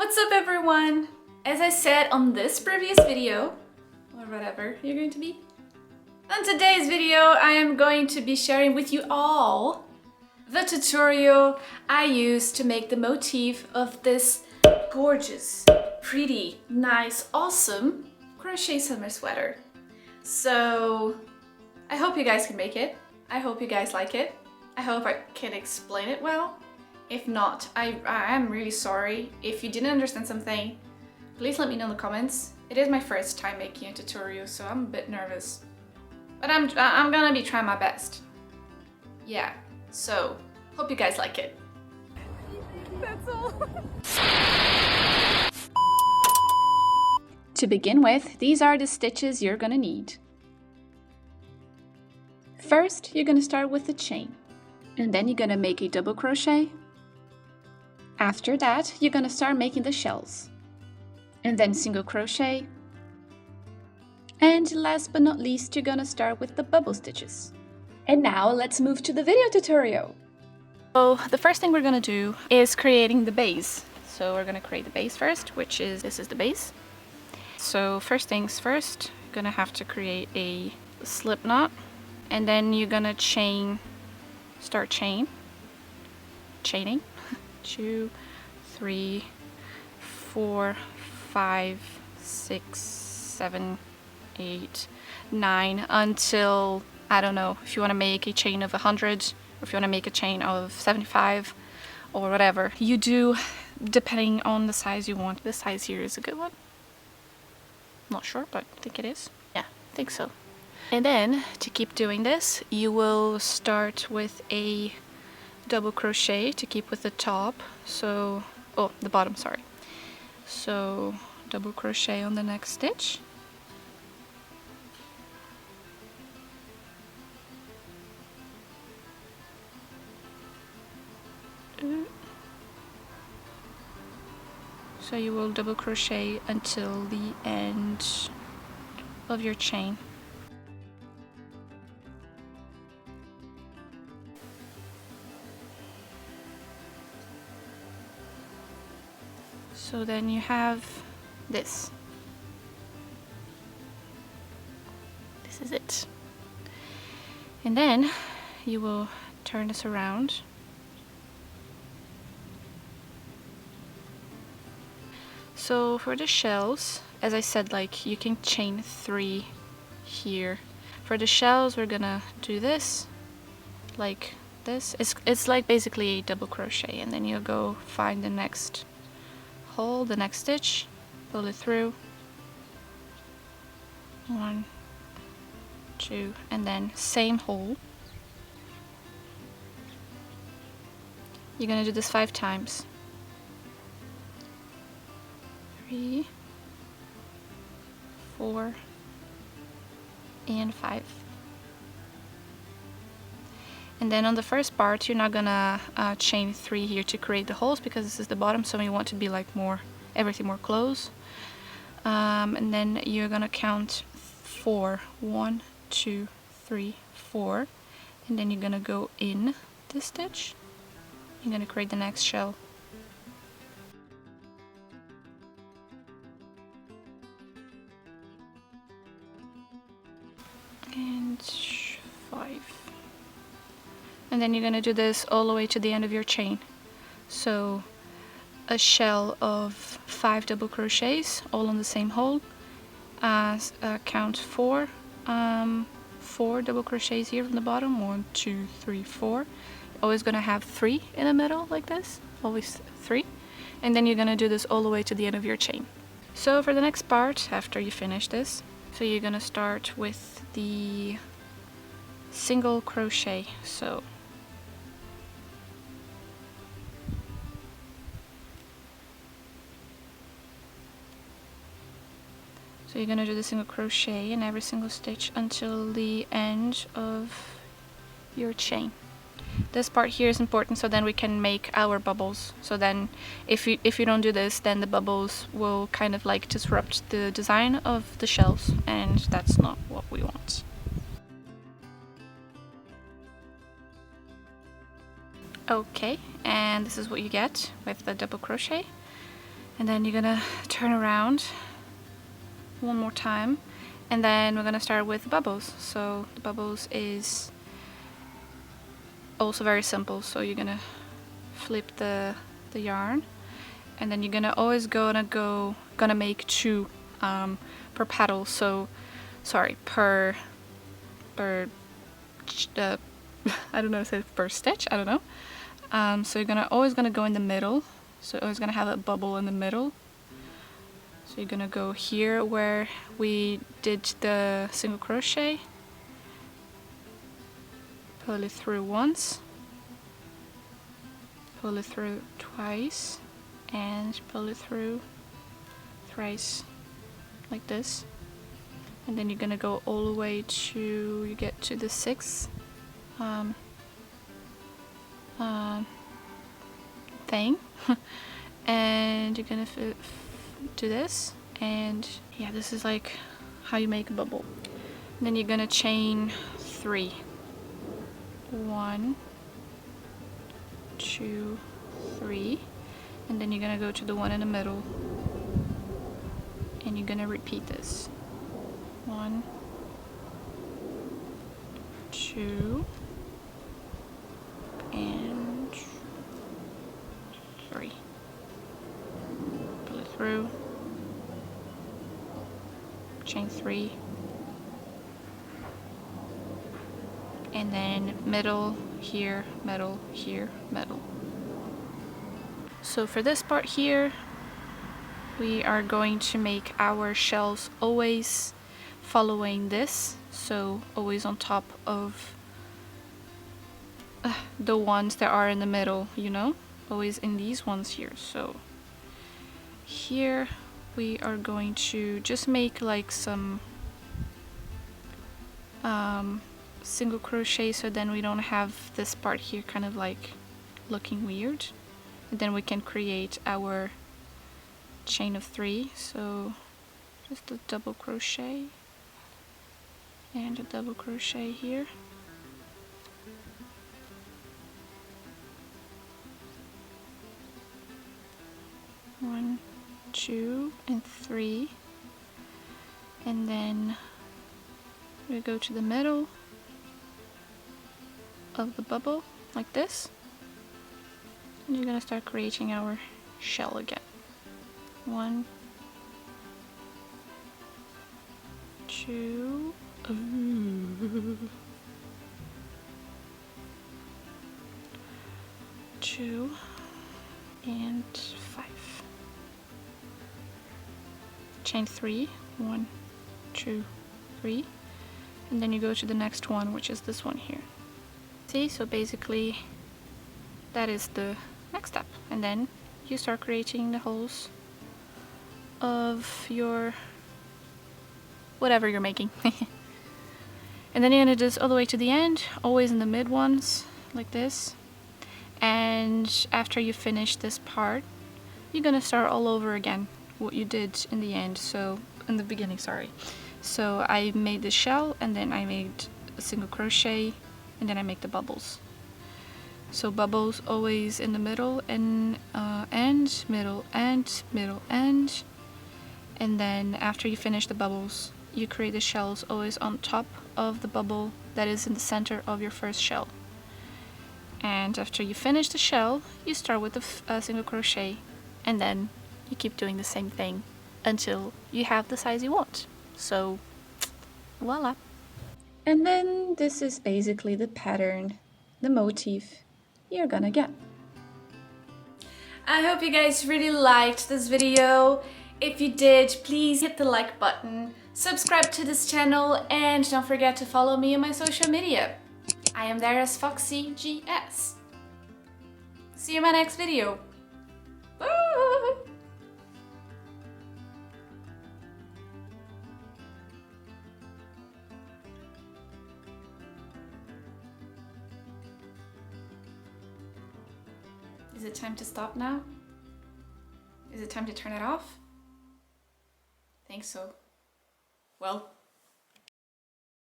What's up everyone? As I said on this previous video, or whatever you're going to be, on today's video I am going to be sharing with you all the tutorial I used to make the motif of this gorgeous, pretty, nice, awesome crochet summer sweater. So I hope you guys can make it. I hope you guys like it. I hope I can explain it well. If not, I am really sorry. If you didn't understand something, please let me know in the comments. It is my first time making a tutorial, so I'm a bit nervous. But I'm gonna be trying my best. Yeah, so hope you guys like it. That's all. To begin with, these are the stitches you're gonna need. First, you're gonna start with the chain, and then you're gonna make a double crochet. After that, you're gonna start making the shells, and then single crochet. And last but not least, you're gonna start with the bubble stitches. And now let's move to the video tutorial. So the first thing we're gonna do is creating the base. So we're gonna create the base first, which is, this is the base. So first things first, you're gonna have to create a slip knot, and then you're gonna start chaining. 2, 3, 4, 5, 6, 7, 8, 9 until, I don't know, if you want to make a chain of 100 or if you want to make a chain of 75 or whatever you do, depending on the size you want. This size here is a good one. Not sure, but I think it is. Yeah, I think so. And then to keep doing this, you will start with a double crochet to keep with the top, so the bottom, sorry. So double crochet on the next stitch, so you will double crochet until the end of your chain. So then you have this. This is it. And then you will turn this around. So for the shells, as I said, like you can chain 3 here. For the shells, we're gonna do this, like this. It's like basically a double crochet, and then you'll go find the next hole, the next stitch, pull it through, 1, 2, and then same hole. You're gonna do this 5 times. 3, 4, and 5. And then on the first part, you're not gonna chain 3 here to create the holes, because this is the bottom, so you want to be like everything more close. And then you're gonna count 4. 1, 2, 3, 4. And then you're gonna go in this stitch. You're gonna create the next shell. And 5. And then you're gonna do this all the way to the end of your chain. So a shell of 5 double crochets, all on the same hole. Count 4 double crochets here from the bottom. 1, 2, 3, 4. You're always gonna have 3 in the middle like this, always 3. And then you're gonna do this all the way to the end of your chain. So for the next part, after you finish this, so you're gonna start with the single crochet. So you're gonna do the single crochet in every single stitch until the end of your chain. This part here is important, so then we can make our bubbles. So then if you don't do this, then the bubbles will kind of like disrupt the design of the shells, and that's not what we want. Okay, and this is what you get with the double crochet. And then you're gonna turn around one more time, and then we're gonna start with bubbles. So the bubbles is also very simple. So you're gonna flip the yarn, and then you're gonna always gonna make 2 per petal. So sorry, per I don't know if it's per stitch, I don't know. So you're always gonna go in the middle, so always gonna have a bubble in the middle. So you're gonna go here where we did the single crochet, pull it through once, pull it through twice, and pull it through thrice, like this. And then you're gonna go all the way to, you get to the 6th thing. And you're gonna do this, and yeah, this is like how you make a bubble. And then you're gonna chain 3. 1, 2, 3, and then you're gonna go to the one in the middle, and you're gonna repeat this. 1, 2, and 3. Pull it through, chain 3, and then middle here, middle here, middle. So for this part here, we are going to make our shells always following this, so always on top of the ones that are in the middle, you know, always in these ones here. So here we are going to just make like some single crochet, so then we don't have this part here kind of like looking weird, and then we can create our chain of 3. So just a double crochet and a double crochet here, one, 2, and 3, and then we go to the middle of the bubble like this, and you're gonna start creating our shell again. 1, 2, 2, and 5. Chain 3, 1, 2, 3, and then you go to the next one, which is this one here. See, so basically that is the next step, and then you start creating the holes of your whatever you're making. And then you're gonna do this all the way to the end, always in the mid ones like this. And after you finish this part, you're gonna start all over again what you did in the end, so in the beginning, sorry. So I made the shell, and then I made a single crochet, and then I make the bubbles. So bubbles always in the middle and end, middle, end, middle, end. And then after you finish the bubbles, you create the shells always on top of the bubble that is in the center of your first shell. And after you finish the shell, you start with the single crochet, and then you keep doing the same thing until you have the size you want. So voila. And then this is basically the pattern, the motif you're gonna get. I hope you guys really liked this video. If you did, please hit the like button, subscribe to this channel, and don't forget to follow me on my social media. I am there as foxxiestore. See you in my next video. Bye! Is it time to stop now? Is it time to turn it off? I think so. Well,